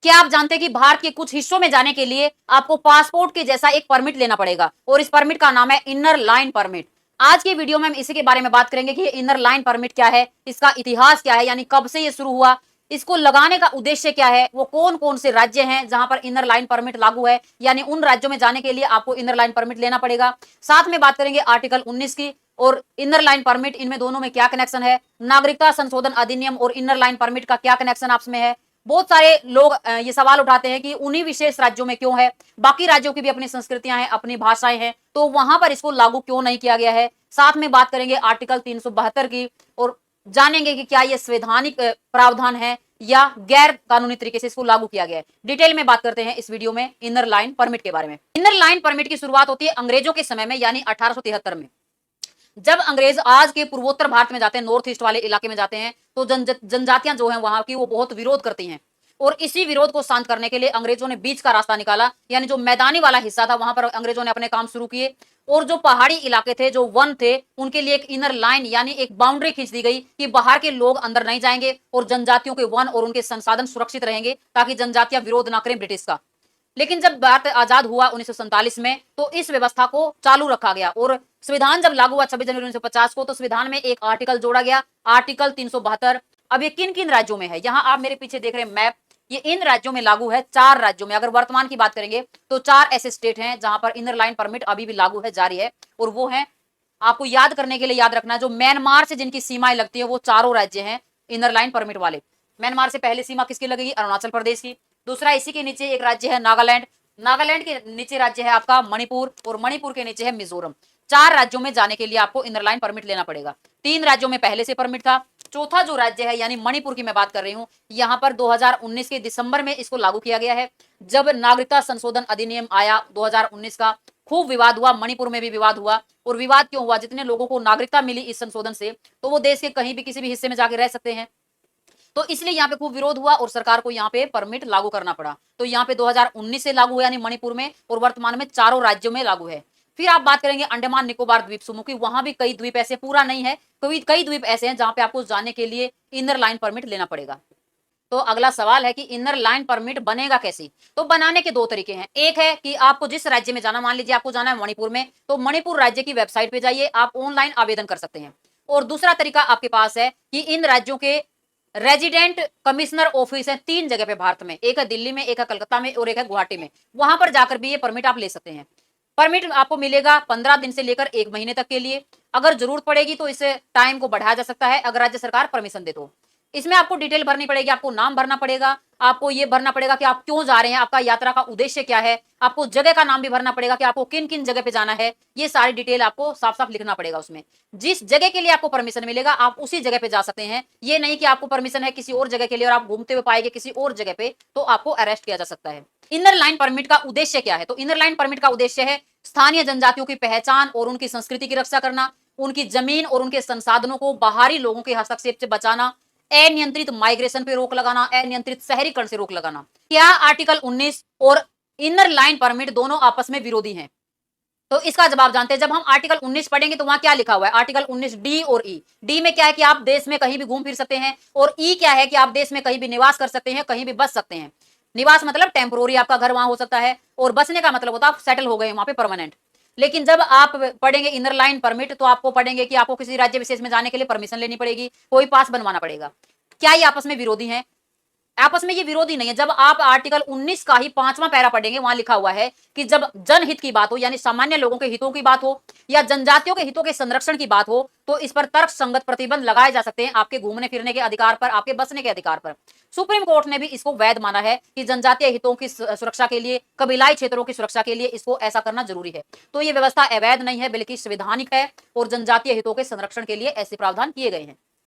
क्या आप जानते हैं कि भारत के कुछ हिस्सों में जाने के लिए आपको पासपोर्ट के जैसा एक परमिट लेना पड़ेगा और इस परमिट का नाम है इनर लाइन परमिट। आज के वीडियो में हम इसी के बारे में बात करेंगे कि ये इनर लाइन परमिट क्या है, इसका इतिहास क्या है, यानी कब से ये शुरू हुआ, इसको लगाने का उद्देश्य क्या है, वो कौन कौन से राज्य हैं जहां पर इनर लाइन परमिट लागू है, यानी उन राज्यों में जाने के लिए आपको इनर लाइन परमिट लेना पड़ेगा। साथ में बात करेंगे आर्टिकल 19 की और इनर लाइन परमिट, इनमें दोनों में क्या कनेक्शन है, नागरिकता संशोधन अधिनियम और इनर लाइन परमिट का क्या कनेक्शन आपस में है। बहुत सारे लोग ये सवाल उठाते हैं कि उन्हीं विशेष राज्यों में क्यों है, बाकी राज्यों की भी अपनी संस्कृतियां हैं, अपनी भाषाएं हैं, तो वहां पर इसको लागू क्यों नहीं किया गया है। साथ में बात करेंगे आर्टिकल 372 की और जानेंगे कि क्या ये संवैधानिक प्रावधान है या गैर कानूनी तरीके से इसको लागू किया गया है। डिटेल में बात करते हैं इस वीडियो में इनर लाइन परमिट के बारे में। इनर लाइन परमिट की शुरुआत होती है अंग्रेजों के समय में, यानी 1873 में। जब अंग्रेज आज के पूर्वोत्तर भारत में जाते हैं, नॉर्थ ईस्ट वाले इलाके में जाते हैं, तो जनजातियां जो हैं वहां की वो बहुत विरोध करती हैं और इसी विरोध को शांत करने के लिए अंग्रेजों ने बीच का रास्ता निकाला, यानी जो मैदानी वाला हिस्सा था वहां पर अंग्रेजों ने अपने काम शुरू किए और जो पहाड़ी इलाके थे, जो वन थे, उनके लिए एक इनर लाइन यानी एक बाउंड्री खींच दी गई कि बाहर के लोग अंदर नहीं जाएंगे और जनजातियों के वन और उनके संसाधन सुरक्षित रहेंगे ताकि जनजातियां विरोध ना करें ब्रिटिश का। लेकिन जब भारत आजाद हुआ 1947 में, तो इस व्यवस्था को चालू रखा गया और संविधान जब लागू हुआ 26 जनवरी 1950 को, तो संविधान में एक आर्टिकल जोड़ा गया, आर्टिकल 372। अब ये किन किन राज्यों में है, यहाँ आप मेरे पीछे देख रहे हैं मैप, ये इन राज्यों में लागू है, 4 राज्यों में। अगर वर्तमान की बात करेंगे तो 4 ऐसे स्टेट हैं जहां पर इनर लाइन परमिट अभी भी लागू है, जारी है, और वो है, आपको याद करने के लिए याद रखना, जो म्यांमार से जिनकी सीमाएं लगती है वो चारों राज्य हैं इनर लाइन परमिट वाले। म्यांमार से पहले सीमा किसकी लगेगी, अरुणाचल प्रदेश की। दूसरा, इसी के नीचे एक राज्य है नागालैंड, नागालैंड के नीचे राज्य है आपका मणिपुर और मणिपुर के नीचे है मिजोरम। 4 राज्यों में जाने के लिए आपको इनर लाइन परमिट लेना पड़ेगा। 3 राज्यों में पहले से परमिट था। चौथा जो राज्य है यानी मणिपुर की मैं बात कर रही हूं, यहां पर 2019 के दिसंबर में इसको लागू किया गया है। जब नागरिकता संशोधन अधिनियम आया 2019 का, खूब विवाद हुआ, मणिपुर में भी विवाद हुआ। और विवाद क्यों हुआ, जितने लोगों को नागरिकता मिली इस संशोधन से, तो वो देश के कहीं भी किसी भी हिस्से में जाके रह सकते हैं, तो इसलिए यहाँ पे खूब विरोध हुआ और सरकार को यहाँ पे परमिट लागू करना पड़ा। तो यहाँ पे 2019 से लागू है यानी मणिपुर में, और वर्तमान में चारों राज्यों में लागू है। फिर आप बात करेंगे अंडमान निकोबार द्वीप समूह की, वहां भी कई द्वीप ऐसे, पूरा नहीं है, कई द्वीप ऐसे हैं जहां पे आपको जाने के लिए इनर लाइन परमिट लेना पड़ेगा। तो अगला सवाल है कि इनर लाइन परमिट बनेगा कैसे। तो बनाने के 2 तरीके हैं। एक है कि आपको जिस राज्य में जाना, मान लीजिए आपको जाना है मणिपुर में, तो मणिपुर राज्य की वेबसाइट पे जाइए, आप ऑनलाइन आवेदन कर सकते हैं। और दूसरा तरीका आपके पास है कि इन राज्यों के रेजिडेंट कमिश्नर ऑफिस है 3 जगह पे भारत में, एक है दिल्ली में, एक है कलकत्ता में और एक है गुवाहाटी में, वहां पर जाकर भी ये परमिट आप ले सकते हैं। परमिट आपको मिलेगा 15 दिन से लेकर 1 महीने तक के लिए। अगर जरूरत पड़ेगी तो इस टाइम को बढ़ाया जा सकता है, अगर राज्य सरकार परमिशन दे तो। इसमें आपको डिटेल भरनी पड़ेगी, आपको नाम भरना पड़ेगा, आपको ये भरना पड़ेगा कि आप क्यों जा रहे हैं, आपका यात्रा का उद्देश्य क्या है, आपको जगह का नाम भी भरना पड़ेगा कि आपको किन किन जगह पे जाना है, ये सारी डिटेल आपको साफ साफ लिखना पड़ेगा उसमें। जिस जगह के लिए आपको परमिशन मिलेगा आप उसी जगह पे जा सकते हैं। ये नहीं कि आपको परमिशन है किसी और जगह के लिए और आप घूमते हुए पाएंगे किसी और जगह पे, तो आपको अरेस्ट किया जा सकता है। इनर लाइन परमिट का उद्देश्य क्या है, तो इनर लाइन परमिट का उद्देश्य है स्थानीय जनजातियों की पहचान और उनकी संस्कृति की रक्षा करना, उनकी जमीन और उनके संसाधनों को बाहरी लोगों के हस्तक्षेप से बचाना, अनियंत्रित माइग्रेशन पे रोक लगाना, अनियंत्रित शहरीकरण से रोक लगाना। क्या आर्टिकल 19 और इनर लाइन परमिट दोनों आपस में विरोधी हैं? तो इसका जवाब जानते हैं। जब हम आर्टिकल 19 पढ़ेंगे तो वहां क्या लिखा हुआ है, आर्टिकल 19 डी और ई। डी में क्या है कि आप देश में कहीं भी घूम फिर सकते हैं, और ई क्या है कि आप देश में कहीं भी निवास कर सकते हैं, कहीं भी बस सकते हैं। निवास मतलब टेम्पोररी, आपका घर वहां हो सकता है, और बसने का मतलब होता है आप सेटल हो गए वहां पे परमानेंट। लेकिन जब आप पढ़ेंगे इनर लाइन परमिट, तो आपको पढ़ेंगे कि आपको किसी राज्य विशेष में जाने के लिए परमिशन लेनी पड़ेगी, कोई पास बनवाना पड़ेगा। क्या ये आपस में विरोधी हैं? आपस में ये विरोधी नहीं है। जब आप आर्टिकल 19 का ही 5वां पैरा पढ़ेंगे, वहां लिखा हुआ है कि जब जनहित की बात हो, यानी सामान्य लोगों के हितों की बात हो या जनजातियों के हितों के संरक्षण की बात हो, तो इस पर तर्क संगत प्रतिबंध लगाए जा सकते हैं, आपके घूमने फिरने के अधिकार पर, आपके बसने के अधिकार पर। सुप्रीम कोर्ट ने भी इसको वैध माना है कि जनजातीय हितों की सुरक्षा के लिए, कबीलाई क्षेत्रों की सुरक्षा के लिए इसको ऐसा करना जरूरी है। तो ये व्यवस्था अवैध नहीं है बल्कि संवैधानिक है, और जनजातीय हितों के संरक्षण के लिए ऐसे प्रावधान किए गए हैं।